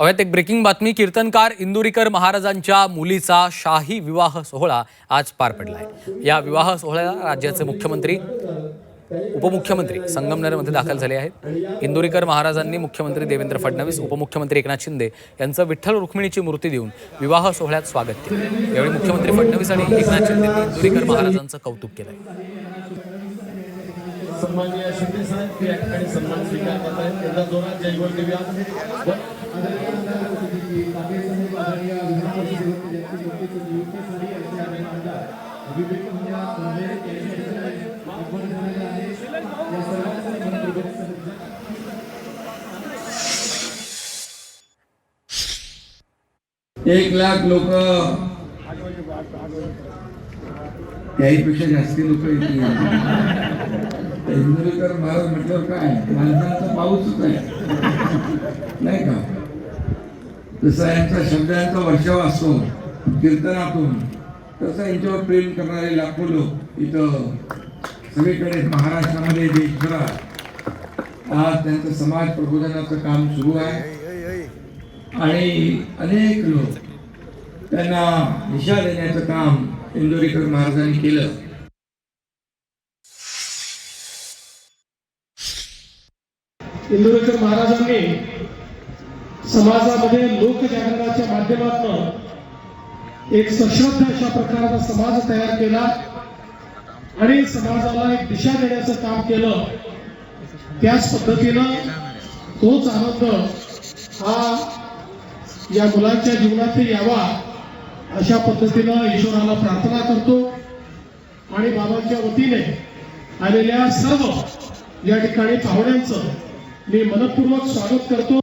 अव्यात एक ब्रेकिंग बातमी. कीर्तनकार इंदुरीकर महाराजांच्या मुलीचा शाही विवाह सोहळा आज पार पडलाय. या विवाह सोहळ्याला राज्याचे मुख्यमंत्री उपमुख्यमंत्री संगमनेरमध्ये दाखल झाले आहेत. इंदुरीकर महाराजांनी मुख्यमंत्री देवेंद्र फडणवीस, उपमुख्यमंत्री एकनाथ शिंदे यांचं विठ्ठल रुक्मिणीची मूर्ती देऊन विवाह सोहळ्यात स्वागत केलं. यावेळी मुख्यमंत्री फडणवीस आणि एकनाथ शिंदेंनी इंदुरीकर महाराजांचं कौतुक केलं. सन्माननीय शिंदे साहेब या ठिकाणी सन्मान स्वीकार करत आहेत. त्यांना जोरात जयघोष देऊया. एक लाख लोक, त्याहीपेक्षा जास्ती लोक येतील. इंदुरीकर महाराज म्हटल्यावर काय माणसांचा पाऊसच आहे नाही का. जसा यांचा शब्दांचा वर्षाव असतो कीर्तनातून, तसं यांच्यावर प्रेम करणारे लाखो लोक इथं सगळीकडे महाराष्ट्रामध्ये, देशभरात आज त्यांचं समाज प्रबोधनाचं काम सुरू आहे. आणि अनेक लोक त्यांना दिशा देण्याचं काम इंदुरीकर महाराजांनी केलं. इंदुरीकर महाराजांनी समाजामध्ये लोकजागरणाच्या माध्यमातून एक सश्रद्ध अशा प्रकारचा समाज तयार केला आणि समाजाला एक दिशा देण्याचं काम केलं. त्याच पद्धतीनं तोच आनंद हा या मुलांच्या जीवनात यावा अशा पद्धतीनं ईश्वराला प्रार्थना करतो. आणि बाबांच्या वतीने आलेल्या सर्व या ठिकाणी पाहुण्यांचं मी मनपूर्वक स्वागत करतो.